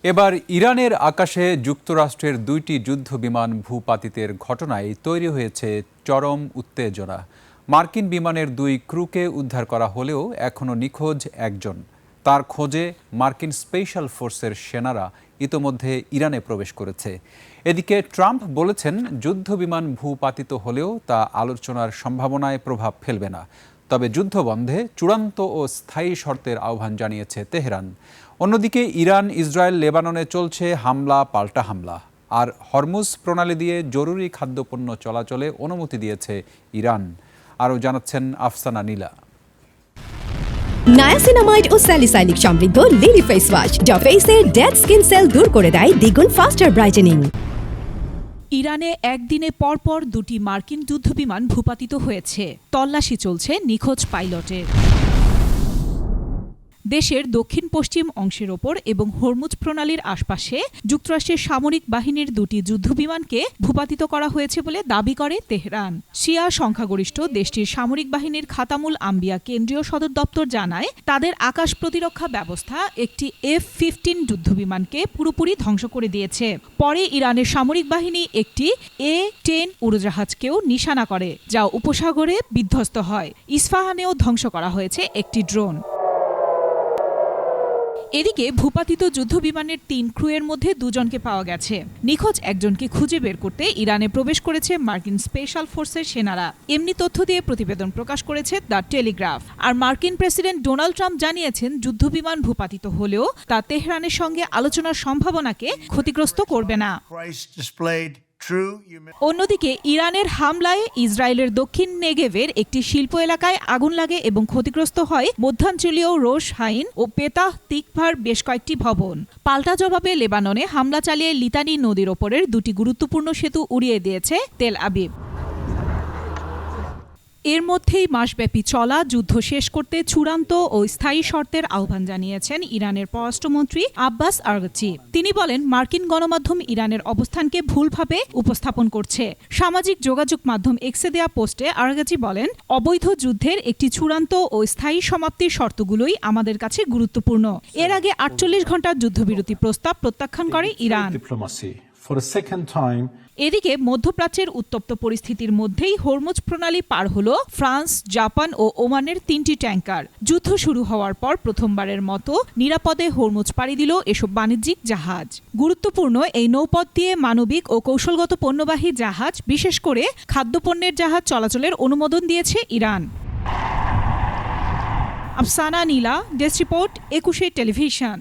এবার ইরানের আকাশে যুক্তরাষ্ট্রের ২টি যুদ্ধবিমান ভূপাতিতের ঘটনায় তৈরি হয়েছে চরম উত্তেজনা। মার্কিন বিমানের ২ ক্রুকে উদ্ধার করা হলেও এখনও নিখোঁজ একজন। তার খোঁজে মার্কিন স্পেশাল ফোর্সের সেনারা ইতোমধ্যে ইরানে প্রবেশ করেছে। এদিকে ট্রাম্প বলেছেন, যুদ্ধবিমান ভূপাতিত হলেও তা আলোচনার সম্ভাবনায় প্রভাব ফেলবে না। তবে যুদ্ধবন্ধে চূড়ান্ত ও স্থায়ী শর্তের আহ্বান জানিয়েছে তেহরান। অন্যদিকে ইরান, ইসরায়েল, লেবাননে চলছে হামলা পাল্টা হামলা। আর হরমুজ প্রণালী দিয়ে জরুরি খাদ্যপণ্য চলাচলে অনুমতি দিয়েছে ইরান। আরও জানাচ্ছেন আফসানা নীলা। নায়াসিনামাইড ও স্যালিসাইলিক সমৃদ্ধ লিলি ফেস ওয়াশ যা ফেসের ডেড স্কিন সেল দূর করে দেয় দ্বিগুণ ফাস্টার ব্রাইটেনিং। ইরানে একদিনে পরপর 2টি মার্কিন যুদ্ধবিমান ভূপাতিত হয়েছে। তল্লাশি চলছে নিখোঁজ পাইলটের। দেশের দক্ষিণ পশ্চিম অংশের ওপর এবং হরমুজ প্রণালীর আশপাশে যুক্তরাষ্ট্রের সামরিক বাহিনীর 2টি যুদ্ধবিমানকে ভূপাতিত করা হয়েছে বলে দাবি করে তেহরান। শিয়া সংখ্যাগরিষ্ঠ দেশটির সামরিক বাহিনীর খাতামুল আম্বিয়া কেন্দ্রীয় সদর দপ্তর জানায়, তাদের আকাশ প্রতিরক্ষা ব্যবস্থা একটি F-15 যুদ্ধবিমানকে পুরোপুরি ধ্বংস করে দিয়েছে। পরে ইরানের সামরিক বাহিনী একটি A-10 উড়োজাহাজকেও নিশানা করে, যা উপসাগরে বিধ্বস্ত হয়। ইস্পাহানেও ধ্বংস করা হয়েছে একটি ড্রোন। এদিকে ভূপাতিত যুদ্ধবিমানের 3 ক্রুয়ের মধ্যে 2জনকে পাওয়া গেছে। নিখোঁজ একজনকে খুঁজে বের করতে ইরানে প্রবেশ করেছে মার্কিন স্পেশাল ফোর্সের সেনারা। এমনি তথ্য দিয়ে প্রতিবেদন প্রকাশ করেছে দ্য টেলিগ্রাফ। আর মার্কিন প্রেসিডেন্ট ডোনাল্ড ট্রাম্প জানিয়েছেন, যুদ্ধবিমান ভূপাতিত হলেও তা তেহরানের সঙ্গে আলোচনার সম্ভাবনাকে ক্ষতিগ্রস্ত করবে না। অন্যদিকে ইরানের হামলায় ইসরায়েলের দক্ষিণ নেগেভের একটি শিল্প এলাকায় আগুন লাগে এবং ক্ষতিগ্রস্ত হয় মধ্যাঞ্চলীয় রোশ হাইন ও পেতাহ তিকভার বেশ কয়েকটি ভবন। পাল্টা জবাবে লেবাননে হামলা চালিয়ে লিতানি নদীর ওপরের 2টি গুরুত্বপূর্ণ সেতু উড়িয়ে দিয়েছে তেল আবিব। এর মধ্যেই মাসব্যাপী চলা যুদ্ধ শেষ করতে চূড়ান্ত ও স্থায়ী শর্তের আহ্বান জানিয়েছেন ইরানের পররাষ্ট্রমন্ত্রী আব্বাস আরাগচি। তিনি বলেন, মার্কিন গণমাধ্যম ইরানের অবস্থানকে ভুলভাবে উপস্থাপন করছে। সামাজিক যোগাযোগ মাধ্যম এক্সে দেয়া পোস্টে আরাগচি বলেন, অবৈধ যুদ্ধের একটি চূড়ান্ত ও স্থায়ী সমাপ্তির শর্তগুলোই আমাদের কাছে গুরুত্বপূর্ণ। এর আগে 48 ঘণ্টার যুদ্ধবিরতি প্রস্তাব প্রত্যাখ্যান করে ইরান। এদিকে মধ্যপ্রাচ্যের উত্তপ্ত পরিস্থিতির মধ্যেই হরমুজ প্রণালী পার হল ফ্রান্স, জাপান ও ওমানের 3টি ট্যাঙ্কার। যুদ্ধ শুরু হওয়ার পর প্রথমবারের মতো নিরাপদে হরমুজ পাড়ি দিল এসব বাণিজ্যিক জাহাজ। গুরুত্বপূর্ণ এই নৌপথ দিয়ে মানবিক ও কৌশলগত পণ্যবাহী জাহাজ, বিশেষ করে খাদ্যপণ্যের জাহাজ চলাচলের অনুমোদন দিয়েছে ইরান। আফসানা নীলা, ডেস্ক রিপোর্ট, 21 টেলিভিশন।